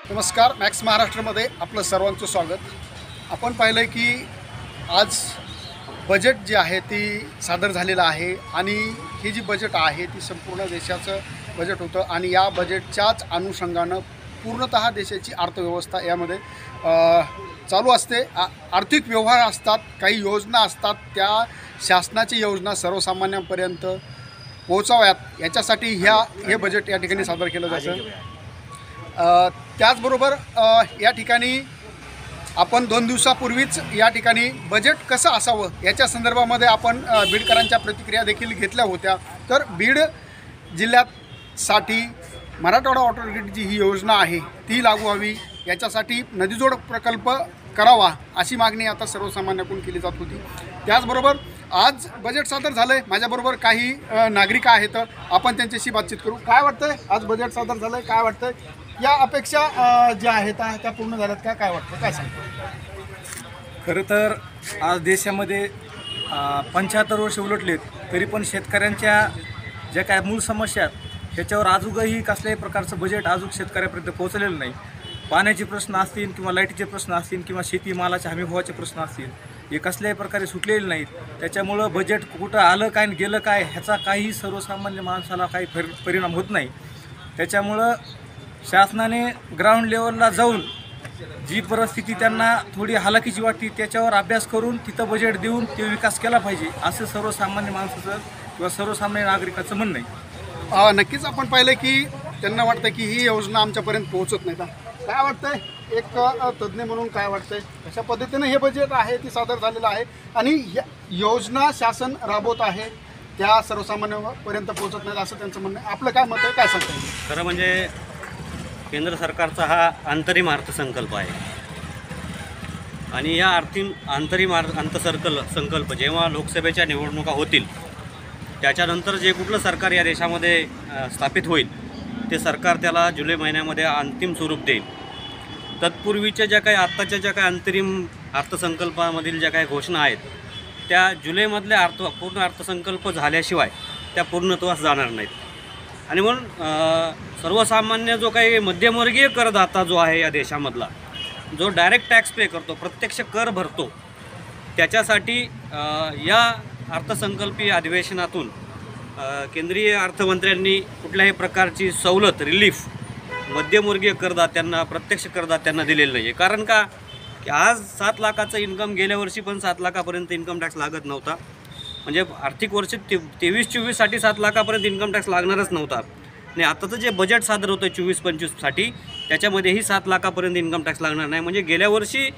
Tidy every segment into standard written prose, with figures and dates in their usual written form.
नमस्कार, मॅक्स महाराष्ट्रामध्ये आपलं सर्वांचं स्वागत. आपण पाहिलं की आज बजेट जी आहे ती सादर झालेलं आहे आणि ही जी बजेट आहे ती संपूर्ण देशाचं बजेट होतं आणि या बजेटच्याच अनुषंगानं पूर्णतः देशाची अर्थव्यवस्था यामध्ये चालू असते. आर्थिक व्यवहार असतात, काही योजना असतात, त्या शासनाची योजना सर्वसामान्यांपर्यंत पोहोचाव्यात याच्यासाठी हे बजेट या ठिकाणी सादर केलं जातं. त्याचबरोबर या ठिकाणी आपण 2 दिवसापूर्वीच या ठिकाणी बजेट कसं असावं याच्या संदर्भामध्ये आपण बीडकरांच्या प्रतिक्रिया देखील घेतल्या होत्या. तर बीड जिल्ह्यासाठी मराठवाडा वॉटर ग्रीडची ही योजना आहे ती लागू व्हावी, याच्यासाठी नदीजोड प्रकल्प करावा अशी मागणी आता सर्वसामान्यांकडून केली जात होती. त्याचबरोबर आज बजेट सादर झालं आहे. माझ्याबरोबर काही नागरिक आहेत, आपण त्यांच्याशी बातचीत करू. काय वाटतंय, आज बजेट सादर झालं आहे, काय वाटतंय, या अपेक्षा ज्या आहेत त्या पूर्ण झाल्यात का, काय वाटतं, काय सांगतो? खरं तर आज देशामध्ये 75 वर्ष उलटलेत तरी पण शेतकऱ्यांच्या ज्या काय मूळ समस्या आहेत ह्याच्यावर अजूनही कसल्याही प्रकारचं बजेट अजून शेतकऱ्यापर्यंत पोहोचलेलं नाही. पाण्याचे प्रश्न असतील किंवा लाईटीचे प्रश्न असतील किंवा शेतीमालाच्या हमीभावाचे प्रश्न असतील, हे कसल्याही प्रकारे सुटलेले नाहीत. त्याच्यामुळं बजेट कुठं आलं काय आणि गेलं काय ह्याचा काही सर्वसामान्य माणसाला काही परिणाम होत नाही. त्याच्यामुळं शासनाने ग्राउंड लेवलला जाऊन जी परिस्थिती त्यांना थोडी हालाकीची वाटते त्याच्यावर अभ्यास करून तिथं बजेट देऊन ते विकास केला पाहिजे असं सर्वसामान्य माणसाचं किंवा सर्वसामान्य नागरिकाचं म्हणणं आहे. नक्कीच आपण पाहिलं की त्यांना वाटतं की ही योजना आमच्यापर्यंत पोहोचत नाही. का काय वाटतंय, एक तज्ज्ञ म्हणून काय वाटतंय, कशा पद्धतीने हे बजेट आहे ती सादर झालेलं आहे आणि योजना शासन राबवत आहे त्या सर्वसामान्यांपर्यंत पोहोचत नाही असं त्यांचं म्हणणं आहे. आपलं काय मत आहे, काय सांगता येईल? खरं म्हणजे केंद्र सरकारचा हा अंतरिम अर्थसंकल्प आहे आणि या अंतरिम अर्थसंकल्प जेव्हा लोकसभेच्या निवडणुका होतील त्याच्यानंतर जे कुठलं सरकार या देशामध्ये स्थापित होईल ते सरकार त्याला जुलै महिन्यामध्ये अंतिम स्वरूप देईल. तत्पूर्वीच्या ज्या काही आत्ताच्या ज्या काही अंतरिम अर्थसंकल्पामधील ज्या काही घोषणा आहेत त्या जुलैमधल्या पूर्ण अर्थसंकल्प झाल्याशिवाय त्या पूर्णत्वास जाणार नाहीत. आणि म्हणून सर्वसामान्य जो काही मध्यमवर्गीय करदाता जो आहे या देशामधला, जो डायरेक्ट टॅक्स पे करतो, प्रत्यक्ष कर भरतो, त्याच्यासाठी या अर्थसंकल्पीय अधिवेशनातून केंद्रीय अर्थमंत्र्यांनी कुठल्याही प्रकारची सवलत, रिलीफ मध्यमवर्गीय करदात्यांना, प्रत्यक्ष करदात्यांना दिलेलं नाही आहे. कारण का की आज 7 लाखाचं इन्कम, गेल्या वर्षी पण 7 लाखापर्यंत इन्कम टॅक्स लागत नव्हता. म्हणजे आर्थिक वर्ष 23-24साठी 7 लाखापर्यंत इन्कम टॅक्स लागणारच नव्हता. आणि आताचं जे बजेट सादर होतं 24-25साठी त्याच्यामध्येही 7 लाखापर्यंत इन्कम टॅक्स लागणार नाही. म्हणजे गेल्या वर्षी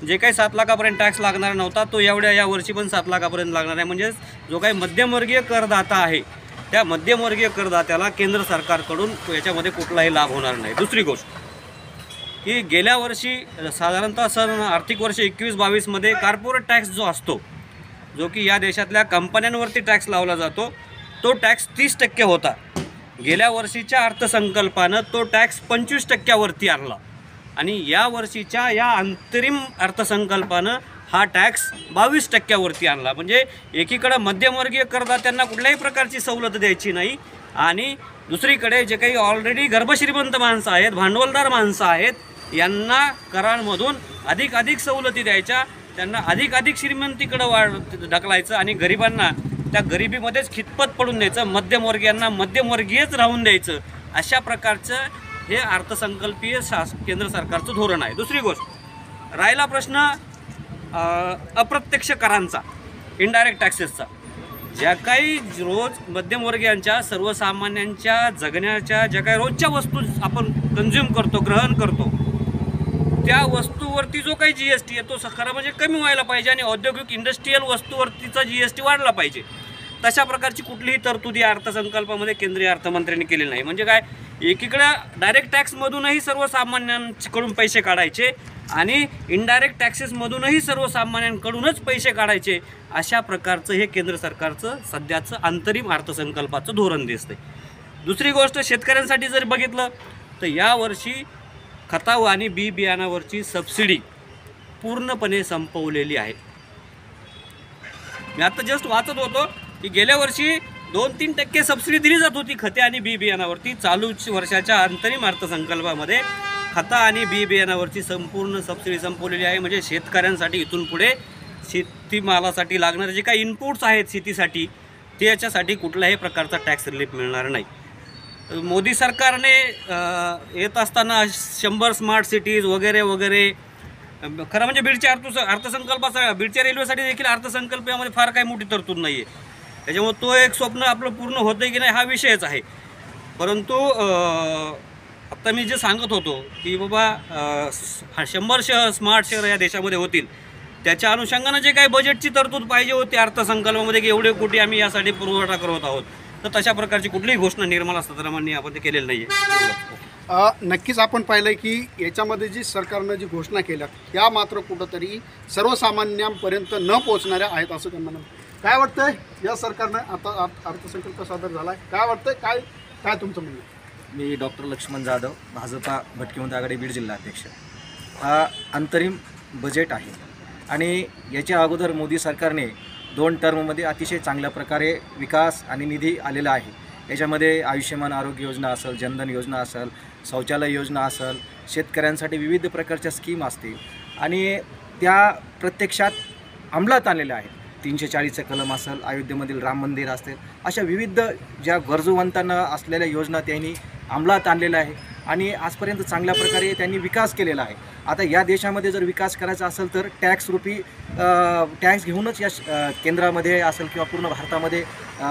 जे काही 7 लाखापर्यंत टॅक्स लागणार नव्हता तो या वर्षी पण 7 लाखापर्यंत लागणार आहे. म्हणजे जो काही मध्यमवर्गीय करदाता आहे त्या मध्यमवर्गीय करदात्याला केंद्र सरकारकडून याच्यामध्ये कुठलाही लाभ होणार नाही. दुसरी गोष्ट की गेल्या वर्षी साधारणतः आर्थिक वर्ष 21-22मध्ये कॉर्पोरेट टॅक्स जो असतो, जो की या देशातल्या कंपन्यांवरती टॅक्स लावला जातो, तो टॅक्स 30% होता. गेल्या वर्षीच्या अर्थसंकल्पानं तो टॅक्स 25%वरती आणला आणि या वर्षीच्या या अंतरिम अर्थसंकल्पानं हा टॅक्स 22%वरती आणला. म्हणजे एकीकडं मध्यमवर्गीय करदात्यांना कुठल्याही प्रकारची सवलत द्यायची नाही आणि दुसरीकडे जे काही ऑलरेडी गर्भश्रीमंत माणसं आहेत, भांडवलदार माणसं आहेत, यांना करांमधून अधिक सवलती द्यायच्या, त्यांना अधिक श्रीमंतीकडं ढकलायचं आणि गरिबांना त्या गरिबीमध्येच खितपत पडून द्यायचं, मध्यमवर्गीयांना मध्यमवर्गीयच राहून द्यायचं. अशा प्रकारचं हे अर्थसंकल्पीय केंद्र सरकारचं धोरण आहे. दुसरी गोष्ट राहिला प्रश्न अप्रत्यक्ष करांचा, इनडायरेक्ट टॅक्सेसचा. ज्या काही रोज मध्यमवर्गीयांच्या, सर्वसामान्यांच्या जगण्याच्या ज्या काही रोजच्या वस्तू आपण कन्झ्युम करतो, ग्रहण करतो, त्या वस्तूवरती जो काही GST आहे तो खरं म्हणजे कमी व्हायला पाहिजे आणि औद्योगिक इंडस्ट्रीयल वस्तूवरतीचा GST वाढला पाहिजे. तशा प्रकारची कुठलीही तरतुदी अर्थसंकल्पामध्ये केंद्रीय अर्थमंत्र्यांनी केलेली नाही. म्हणजे काय, एकीकडं डायरेक्ट टॅक्समधूनही सर्वसामान्यांकडून पैसे काढायचे आणि इनडायरेक्ट टॅक्सेसमधूनही सर्वसामान्यांकडूनच पैसे काढायचे, अशा प्रकारचं हे केंद्र सरकारचं सध्याचं अंतरिम अर्थसंकल्पाचं धोरण दिसतंय. दुसरी गोष्ट, शेतकऱ्यांसाठी जर बघितलं तर यावर्षी खताव आणि बी बियाणावरची सबसिडी पूर्णपणे संपवलेली आहे. मी आता जस्ट वाचत होतो की गेल्या वर्षी 2-3% सबसिडी दिली जात होती खते आणि बी बियाणावरती. चालू वर्षाच्या अंतरिम अर्थसंकल्पामध्ये खता आणि बी बियाणावरची संपूर्ण सबसिडी संपवलेली आहे. म्हणजे शेतकऱ्यांसाठी इथून पुढे शेतीमालासाठी लागणारे जे काही इनपुट्स आहेत शेतीसाठी त्याच्यासाठी कुठल्याही प्रकारचा टॅक्स रिलीफ मिळणार नाही. मोदी सरकारने येत असताना 100 स्मार्ट सिटीज वगैरे वगैरे, खरं म्हणजे बीडच्या अर्थसंकल्पाचा बीडच्या रेल्वेसाठी देखील अर्थसंकल्प यामध्ये फार काही मोठी तरतूद नाही आहे. त्याच्यामुळे तो एक स्वप्न आपलं पूर्ण होतं की नाही हा विषयच आहे. परंतु आत्ता मी जे सांगत होतो की बाबा 100 स्मार्ट शहर या देशामध्ये होतील, त्याच्या अनुषंगानं जे काही बजेटची तरतूद पाहिजे होती अर्थसंकल्पामध्ये की एवढे कोटी आम्ही यासाठी पुरवठा करत आहोत, तर तशा प्रकारची कुठलीही घोषणा निर्मला सीतारामन आपण ते केलेली नाही आहे. नक्कीच आपण पाहिलं की याच्यामध्ये जी सरकारनं जी घोषणा केल्या त्या मात्र कुठंतरी सर्वसामान्यांपर्यंत न पोहोचणाऱ्या आहेत असं त्यांना म्हणतं. काय वाटतंय या सरकारनं आता अर्थसंकल्प सादर झाला आहे, काय वाटतंय, काय काय तुमचं म्हणणं? मी डॉक्टर लक्ष्मण जाधव, भाजपा भटकीमंत्री आघाडी बीड जिल्हाध्यक्ष. हा अंतरिम बजेट आहे आणि याच्या अगोदर मोदी सरकारने 2 टर्ममध्ये अतिशय चांगल्या प्रकारे विकास आणि निधी आलेला आहे. याच्यामध्ये आयुष्यमान आरोग्य योजना असेल, जनधन योजना असेल, शौचालय योजना असेल, शेतकऱ्यांसाठी विविध प्रकारच्या स्कीम असतील आणि त्या प्रत्यक्षात अंमलात आलेल्या आहेत. 340चं कलम असेल, अयोध्येमधील राम मंदिर असेल, अशा विविध ज्या गरजूवंतांना असलेल्या योजना त्यांनी अंमलात आणलेल्या आहे आणि आजपर्यंत चांगल्या प्रकारे त्यांनी विकास केलेला आहे. आता या देशामध्ये जर विकास करायचा असेल तर टॅक्स घेऊनच या केंद्रामध्ये असेल किंवा पूर्ण भारतामध्ये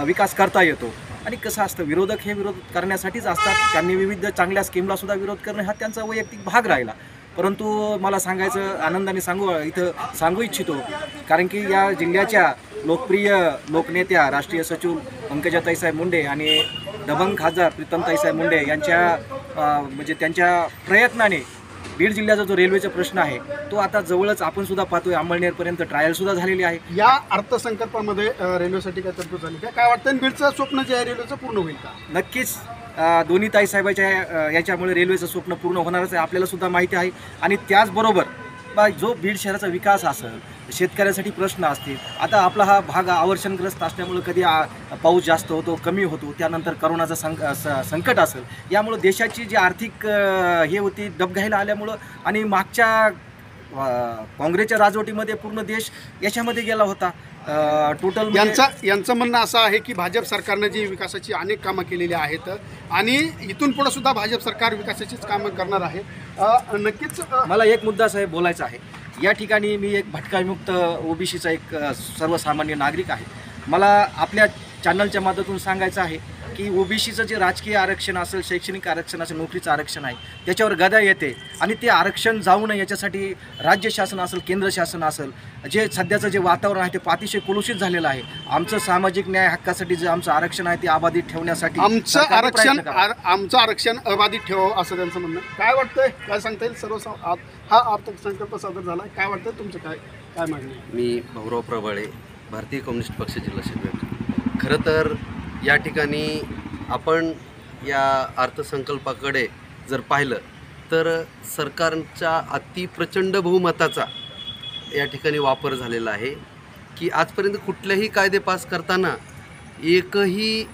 विकास करता येतो. आणि कसं असतं, विरोधक हे विरोध करण्यासाठीच असतात. त्यांनी विविध चांगल्या स्कीमलासुद्धा विरोध करणं हा त्यांचा वैयक्तिक भाग राहिला. परंतु मला सांगायचं, आनंदाने सांगू इच्छितो, कारण की या जिल्ह्याच्या लोकप्रिय लोकनेत्या राष्ट्रीय सचिव पंकजाताईसाहेब मुंडे आणि दबंग खासदार प्रीतमताईसाहेब मुंडे यांच्या म्हणजे त्यांच्या प्रयत्नाने बीड जिल्ह्याचा जो रेल्वेचा प्रश्न आहे तो आता जवळच आपण सुद्धा पाहतोय, अंमळनेरपर्यंत ट्रायलसुद्धा झालेली आहे. या अर्थसंकल्पामध्ये रेल्वेसाठी काय तरतूद झाली काय वाटतं? बीडचं स्वप्न जे आहे रेल्वेचं पूर्ण होईल का? नक्कीच दोन्ही ताईसाहेबाच्या याच्यामुळे रेल्वेचं स्वप्न पूर्ण होणारच आहे, आपल्याला सुद्धा माहिती आहे. आणि त्याचबरोबर जो बीड शहराचा विकास असेल, शेतकऱ्यासाठी प्रश्न असतील. आता आपला हा भाग आवर्षणग्रस्त असल्यामुळे कधी पाऊस जास्त होतो, कमी होतो, त्यानंतर करोनाचं संकट असेल, यामुळं देशाची जी आर्थिक हे होती डबघाईला आल्यामुळं आणि मागच्या काँग्रेसच्या राजवटीमध्ये पूर्ण देश याच्यामध्ये गेला होता. टोटल यांचं म्हणणं असं आहे की भाजप सरकारनं जी विकासाची अनेक कामं केलेली आहेत आणि इथून पुढे सुद्धा भाजप सरकार विकासाचीच कामं करणार आहे. नक्कीच मला एक मुद्दा साहेब बोलायचा आहे. या ठिकाणी मी एक भटकाविमुक्त ओबीसीचा एक सर्वसामान्य नागरिक आहे. मला आपल्या चॅनलच्या माध्यमातून सांगायचं आहे की ओबीसीचं जे राजकीय आरक्षण असेल, शैक्षणिक आरक्षण असेल, नोकरीचं आरक्षण आहे, त्याच्यावर गदा येते आणि ते आरक्षण जाऊ नये याच्यासाठी राज्य शासन असेल, केंद्र शासन असेल, जे सध्याचं जे वातावरण आहे ते अतिशय कुलुषित झालेलं आहे. आमचं सामाजिक न्याय हक्कासाठी जे आमचं आरक्षण आहे ते अबाधित ठेवण्यासाठी आमचं आरक्षण अबाधित ठेवावं असं त्यांचं म्हणणं. काय वाटतंय, काय सांगता येईल? हा अर्थसंकल्प सादर झाला, काय वाटतं तुमचं काय मागणी? मी भाऊराव प्रभाळे, भारतीय कम्युनिस्ट पक्ष जिल्हा शिरवळ. खरं तर या ठिकाणी आपण या अर्थसंकल्पाकडे जर पाहिलं तर सरकारच्या अतिप्रचंड बहुमताचा या ठिकाणी वापर झालेला आहे की आजपर्यंत कुठल्याही कायदे पास करताना एकही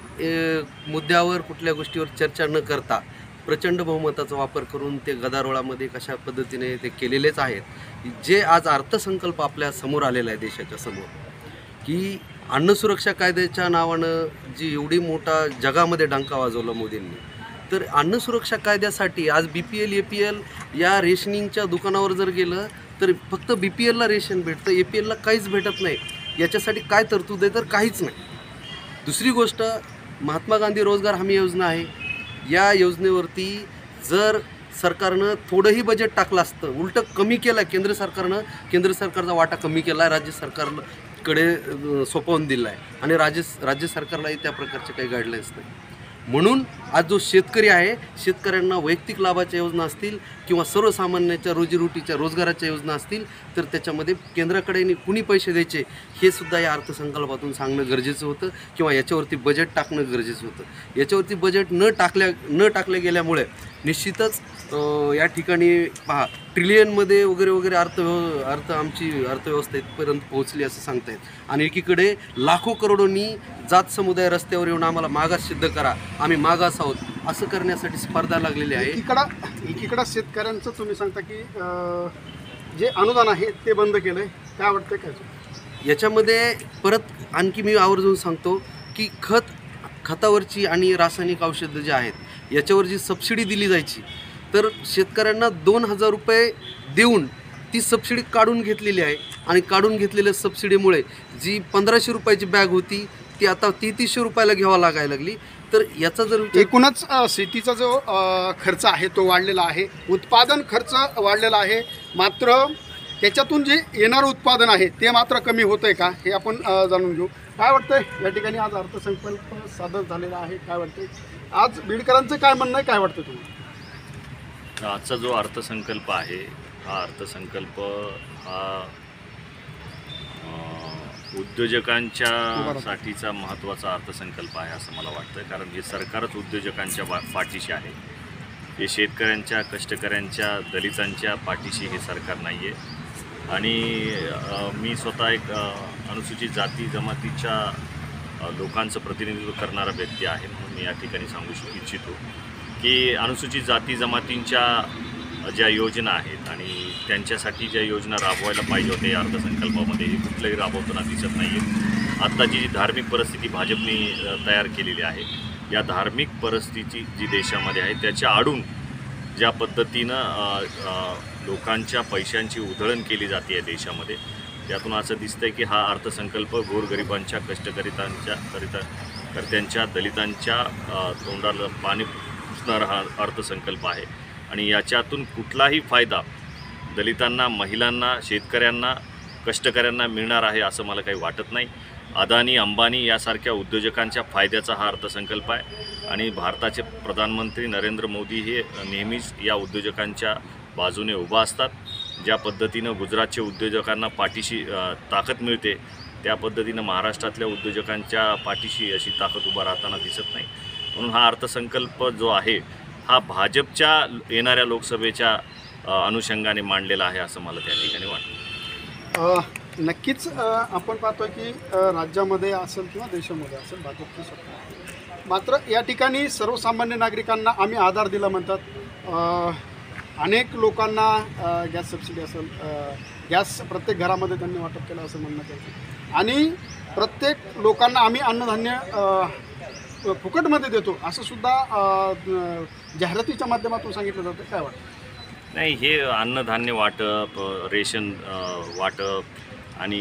मुद्द्यावर कुठल्या गोष्टीवर चर्चा न करता प्रचंड बहुमताचा वापर करून ते गदारोळामध्ये कशा पद्धतीने ते केलेलेच आहेत. जे आज अर्थसंकल्प आपल्या समोर आलेला आहे देशाच्या समोर, की अन्नसुरक्षा कायद्याच्या नावानं जी एवढी मोठा जगामध्ये डंका वाजवला मोदींनी, तर अन्नसुरक्षा कायद्यासाठी आज BPL APL या रेशनिंगच्या दुकानावर जर गेलं तर फक्त BPLला रेशन भेटतं, APLला काहीच भेटत नाही. याच्यासाठी काय तरतूद आहे तर काहीच नाही. दुसरी गोष्ट, महात्मा गांधी रोजगार हमी योजना आहे. या योजनेवरती जर सरकारनं थोडंही बजेट टाकलं असतं, उलटं कमी केलं, केंद्र सरकारचा वाटा कमी केला आहे, राज्य सरकारकडे सोपवून दिला आहे आणि राज्य सरकारलाही त्या प्रकारचे काही गाईडलाईन्स नाही. म्हणून आज जो शेतकरी आहे, शेतकऱ्यांना वैयक्तिक लाभाच्या योजना असतील किंवा सर्वसामान्याच्या रोजीरोटीच्या रोजगाराच्या योजना असतील तर त्याच्यामध्ये केंद्राकडे कुणी पैसे द्यायचे हे सुद्धा या अर्थसंकल्पातून सांगणं गरजेचं होतं किंवा याच्यावरती बजेट टाकणं गरजेचं होतं. याच्यावरती बजेट न टाकल्या गेल्यामुळे निश्चितच या ठिकाणी पहा ट्रिलियनमध्ये वगैरे वगैरे आमची अर्थव्यवस्था इथपर्यंत पोहोचली असं सांगतायत. आणि एकीकडे लाखो करोडोंनी जात समुदाय रस्त्यावर येऊन आम्हाला मागास सिद्ध करा, आम्ही मागास आहोत असं करण्यासाठी स्पर्धा लागलेली आहे. एकीकडं शेतकऱ्यांचं तुम्ही सांगता की जे अनुदान आहे ते बंद केलं आहे, काय वाटतं काय? याच्यामध्ये परत आणखी मी आवर्जून सांगतो की खतावरची आणि रासायनिक औषधं जे आहेत याच्यावर जी सबसिडी दिली जायची, तर शेतकऱ्यांना 2,000 रुपये देऊन ती सबसिडी काढून घेतलेली आहे. आणि काढून घेतलेल्या सबसिडीमुळे जी 1,500 रुपयाची बॅग होती ती आता 300 रुपयाला घ्यावा लागायला लागली. तर याचा जर एकूणच शेतीचा जो खर्च आहे तो वाढलेला आहे, उत्पादन खर्च वाढलेला आहे, मात्र त्याच्यातून जे येणारं उत्पादन आहे ते मात्र कमी होतं आहे का हे आपण जाणून घेऊ. काय वाटतंय या ठिकाणी आज अर्थसंकल्प सादर झालेला आहे, काय वाटतंय आज बीडकरांचं काय म्हणणं आहे, काय वाटतं तुम्हाला? आजचा जो अर्थसंकल्प आहे हा अर्थसंकल्प हा उद्योजकांच्या साठीचा महत्त्वाचा अर्थसंकल्प आहे असं मला वाटतं. कारण हे सरकारच उद्योजकांच्या पाठीशी आहे. हे शेतकऱ्यांच्या, कष्टकऱ्यांच्या, दलितांच्या पाठीशी हे सरकार नाही आहे. आणि मी स्वतः एक अनुसूचित जाती जमातीच्या लोकांचं प्रतिनिधित्व करणारा व्यक्ती आहे म्हणून मी या ठिकाणी सांगू इच्छितो की अनुसूचित जाती जमातींच्या ज्या योजना आहेत आणि त्यांच्यासाठी ज्या योजना राबवायला पाहिजे होत्या या अर्थसंकल्पामध्ये हे कुठलंही राबवताना दिसत नाही आहे. आत्ताची जी धार्मिक परिस्थिती भाजपने तयार केलेली आहे, या धार्मिक परिस्थिती जी देशामध्ये आहे त्याच्या आडून ज्या पद्धतीनं लोकांच्या पैशांची उधळण केली जाते या देशामध्ये, त्यातून असं दिसतंय की हा अर्थसंकल्प गोरगरिबांच्या, कष्टकर्त्यांच्या, दलितांच्या तोंडाला पाणी पुसणारा हा अर्थसंकल्प आहे. आणि याच्यातून कुठलाही फायदा दलितांना, महिलांना, शेतकऱ्यांना, कष्टकऱ्यांना मिळणार आहे असं मला काही वाटत नाही. अदानी, अंबानी यासारख्या उद्योजकांच्या फायद्याचा हा अर्थसंकल्प आहे. आणि भारताचे प्रधानमंत्री नरेंद्र मोदी हे नेहमीच या उद्योजकांच्या बाजूने उभा असतात. ज्या पद्धतीनं गुजरातच्या उद्योजकांना पाठीशी ताकद मिळते त्या पद्धतीनं महाराष्ट्रातल्या उद्योजकांच्या पाठीशी अशी ताकद उभा राहताना दिसत नाही. म्हणून हा अर्थसंकल्प जो आहे हा भाजपच्या येणाऱ्या लोकसभेच्या अनुषंगाने मांडलेला आहे असं मला त्या ठिकाणी वाटतं. नक्कीच आपण पाहतोय की राज्यामध्ये असेल किंवा देशामध्ये असेल भाजपची सत्ता आहे, मात्र या ठिकाणी सर्वसामान्य नागरिकांना आम्ही आधार दिला म्हणतात. अनेक लोकांना गॅस सबसिडी असेल, गॅस प्रत्येक घरामध्ये त्यांनी वाटप केलं असं म्हणणं त्यांचं, आणि प्रत्येक लोकांना आम्ही अन्नधान्य फुकटमध्ये देतो असं सुद्धा जाहिरातीच्या माध्यमातून सांगितलं जातं. काय वाटतं? नाही, हे अन्नधान्य वाटप, रेशन वाटप आणि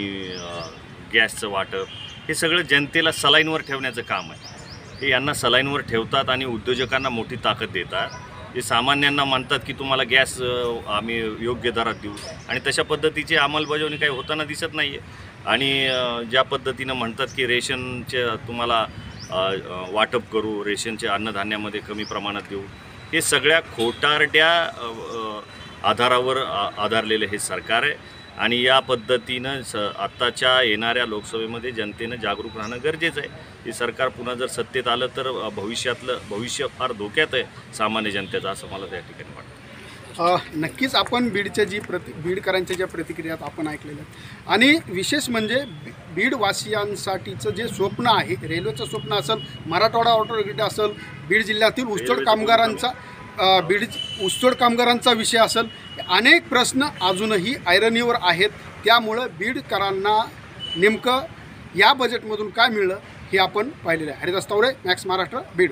गॅसचं वाटप हे सगळं जनतेला सलाईनवर ठेवण्याचं काम आहे. हे यांना सलाईनवर ठेवतात आणि उद्योजकांना मोठी ताकद देतात. जे सामान्यांना म्हणतात की तुम्हाला गॅस आम्ही योग्य दरात देऊ, आणि तशा प्रपद्धतीची अंमलबजावणी काही होताना दिसत नाही आहे. आणि ज्या पद्धतीनं म्हणतात की रेशनचे तुम्हाला वाटप करू, रेशनचे अन्नधान्यामध्ये कमी प्रमाणात देऊ, हे सगळ्या खोटारड्या आधारावर आधारलेलं हे सरकार आहे. आणि या पद्धतीनं आत्ताच्या येणाऱ्या लोकसभेमध्ये जनतेनं जागरूक राहणं गरजेचं आहे. हे सरकार पुन्हा जर सत्तेत आलं तर भविष्य फार धोक्यात आहे सामान्य जनतेचं असं मला त्या ठिकाणी वाटतं. नक्कीच आपण बीडच्या बीडकरांच्या ज्या प्रतिक्रियात आपण ऐकलेल्या आहेत, आणि विशेष म्हणजे बीडवासियांसाठीचं जे स्वप्न आहे, रेल्वेचं स्वप्न असेल, मराठवाडा ऑटोरिटी असेल, बीड जिल्ह्यातील ऊसतोड कामगारांचा विषय असेल, अनेक प्रश्न अजूनही ऐरणीवर आहेत. त्यामुळं बीडकरांना नेमकं या बजेटमधून काय मिळलं हे आपण पाहिलेलं आहे. हरिदास तावरे, मॅक्स महाराष्ट्र, बीड.